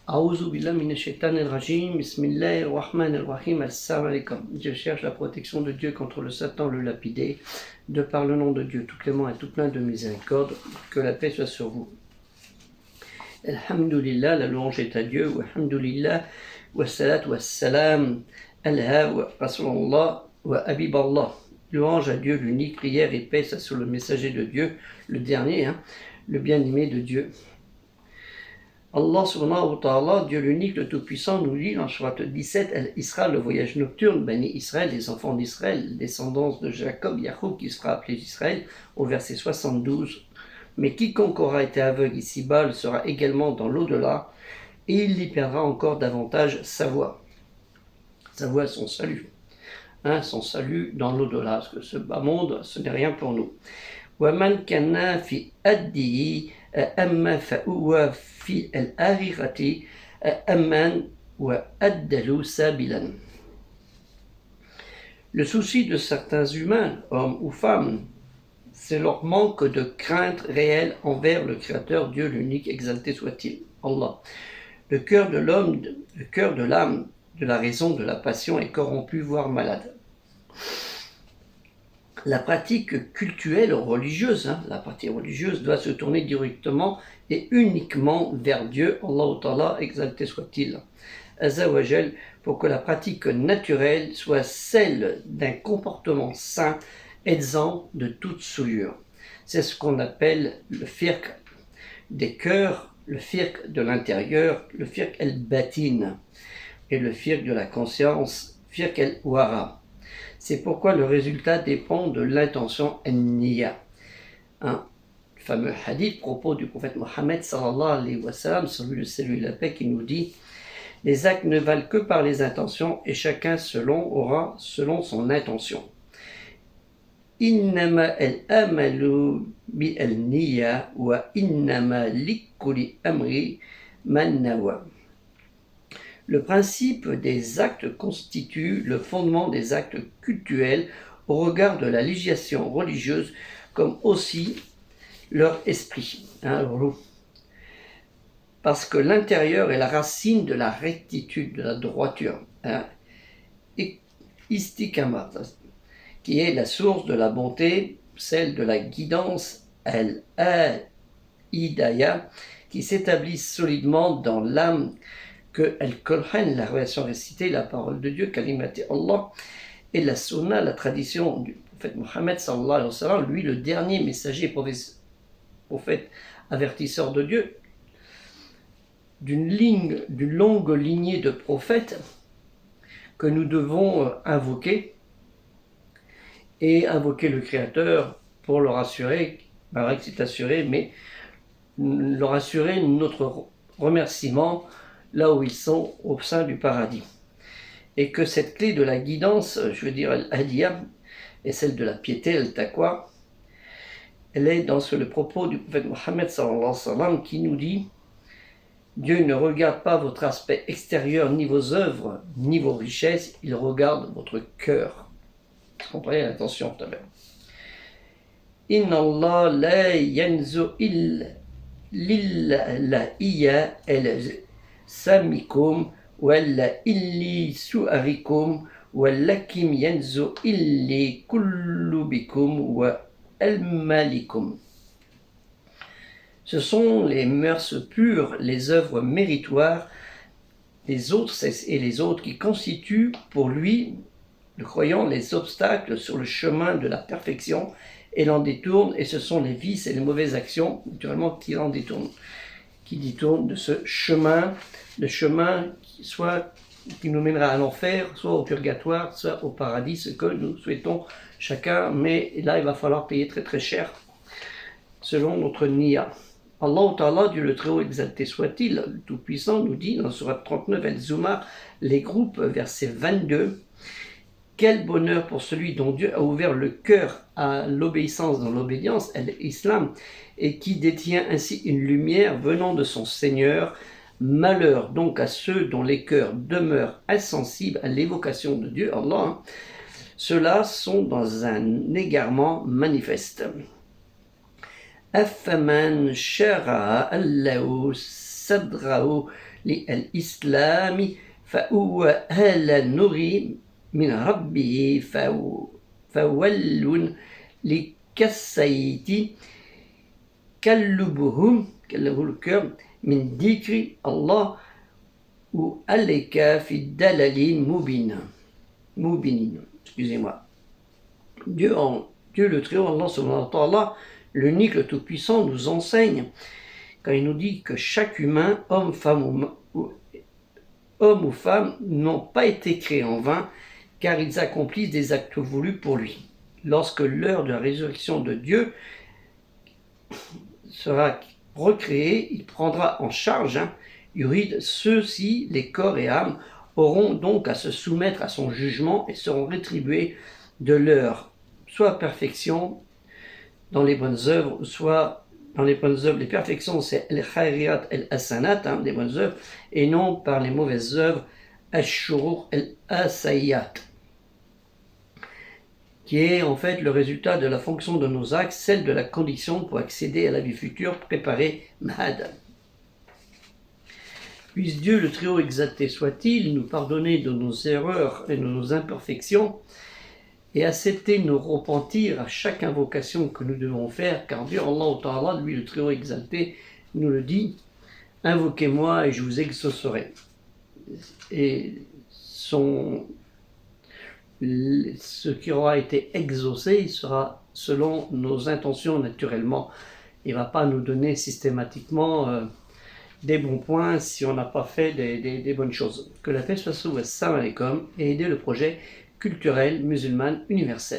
A'ouzou billah minash shaitanir rajim, bismillahir rahmanir rahim, assalamu alaikum. Je cherche la protection de Dieu contre le Satan, le lapidé, de par le nom de Dieu, tout clément et tout plein de miséricorde, que la paix soit sur vous. Alhamdulillah, la louange est à Dieu, wa alhamdulillah, wa salat wa salam, alha wa rasulallah wa habiballah. Louange à Dieu, l'unique, prière et paix, ça sur le messager de Dieu, le dernier, le bien-aimé de Dieu. Allah subhanahu wa ta'ala, Dieu l'unique, le tout-puissant, nous dit dans Surat 17, Al-Isra, le voyage nocturne, Bani Israël, les enfants d'Israël, descendance de Jacob, Yacoub, qui sera appelé Israël, au verset 72. Mais quiconque aura été aveugle ici-bas le sera également dans l'au-delà, et il y perdra encore davantage sa voix, son salut. Son salut dans l'au-delà, parce que ce bas monde, ce n'est rien pour nous. وَمَنْ كَانَ فِي أَدِّهِ أَمَّا فَهُوَ فِي الْآخِرَةِ أَمَّنْ وَأَدَّلُ سَبِيلًا. Le souci de certains humains, hommes ou femmes, c'est leur manque de crainte réelle envers le Créateur, Dieu l'unique, exalté soit-il, Allah. Le cœur de l'homme, le cœur de l'âme, de la raison, de la passion est corrompu, voire malade. La pratique cultuelle religieuse, la pratique religieuse doit se tourner directement et uniquement vers Dieu, Allah Ta'ala, exalté soit-il, Azawajal, pour que la pratique naturelle soit celle d'un comportement sain, exempt de toute souillure. C'est ce qu'on appelle le firq des cœurs, le firq de l'intérieur, le firq el-batin, et le firq de la conscience, firq el-wara. C'est pourquoi le résultat dépend de l'intention en-niya. Le fameux hadith, propos du prophète Mohammed sallallahu alayhi wa sallam, celui de salut et la paix, qui nous dit: les actes ne valent que par les intentions et chacun aura selon son intention. Innama al-amalu bi al-niya wa innama likulli amri man nawa. Le principe des actes constitue le fondement des actes cultuels au regard de la législation religieuse, comme aussi leur esprit, parce que l'intérieur est la racine de la rectitude, de la droiture, istikama, qui est la source de la bonté, celle de la guidance, al-hidayah, qui s'établit solidement dans l'âme, que Al-Qur'an, la relation récitée, la parole de Dieu, Kalimati Allah, et la sunna, la tradition du prophète Mohammed sallallahu alayhi wa sallam, lui le dernier messager, prophète avertisseur de Dieu, d'une longue lignée de prophètes que nous devons invoquer, et invoquer le Créateur pour leur assurer, c'est assuré, mais leur assurer notre remerciement là où ils sont au sein du paradis. Et que cette clé de la guidance, je veux dire al-hadiyah, et celle de la piété, al-taqwa, elle est dans le propos du prophète Mohammed sallallahu alayhi wa sallam, qui nous dit: Dieu ne regarde pas votre aspect extérieur, ni vos œuvres, ni vos richesses, il regarde votre cœur. Comprenez l'intention tout à l'heure. Inna Allah la yanzu lillahiya samikum walla illi su'arikum wallakim yanzu illi kullubikum wa al-malikum. Ce sont les mœurs pures, les œuvres méritoires, les autres et les autres qui constituent pour lui, le croyant, les obstacles sur le chemin de la perfection et l'en détournent, et ce sont les vices et les mauvaises actions, naturellement, qui l'en détournent, qui détournent de ce chemin, le chemin qui nous mènera à l'enfer, soit au purgatoire, soit au paradis, ce que nous souhaitons chacun, mais là il va falloir payer très très cher, selon notre niya. Allah Ta'ala, Dieu le Très-Haut exalté soit-il, le Tout-Puissant, nous dit dans Surat 39 Al-Zumar, les groupes, verset 22, quel bonheur pour celui dont Dieu a ouvert le cœur à l'obéissance dans l'obédience, l'islam, et qui détient ainsi une lumière venant de son Seigneur. Malheur donc à ceux dont les cœurs demeurent insensibles à l'évocation de Dieu, Allah. Ceux-là sont dans un égarement manifeste. أفمن شرع الله صدره للإسلام فهو أهل النور من ربه فول لكالسيت كلبهم le cœur من ذكر الله وألك في الدلال مبين. Excusez-moi. Dieu le Très-Haut, Allah subhanahu wa ta'ala, l'unique, le Tout-Puissant, nous enseigne quand il nous dit que chaque humain, homme ou femme, n'ont pas été créés en vain, car ils accomplissent des actes voulus pour lui. Lorsque l'heure de la résurrection de Dieu sera recréée, il prendra en charge, Yurid, ceux-ci, les corps et âmes, auront donc à se soumettre à son jugement et seront rétribués de leur soit perfection dans les bonnes œuvres, soit dans les bonnes œuvres. Les perfections, c'est el khairiyat el hasanat, les bonnes œuvres, et non par les mauvaises œuvres, al-shurur el asayat, qui est en fait le résultat de la fonction de nos actes, celle de la condition pour accéder à la vie future préparée, mahad. Puisse Dieu le Très-Haut exalté soit-il nous pardonner de nos erreurs et de nos imperfections et accepter nos repentirs à chaque invocation que nous devons faire, car Dieu, Allah Ta'ala, lui le Très-Haut exalté, nous le dit, invoquez-moi et je vous exaucerai. Et ce qui aura été exaucé sera selon nos intentions naturellement. Il ne va pas nous donner systématiquement des bons points si on n'a pas fait des bonnes choses. Que la paix soit sur vous, salam alaikum, et aider le projet culturel musulman universel.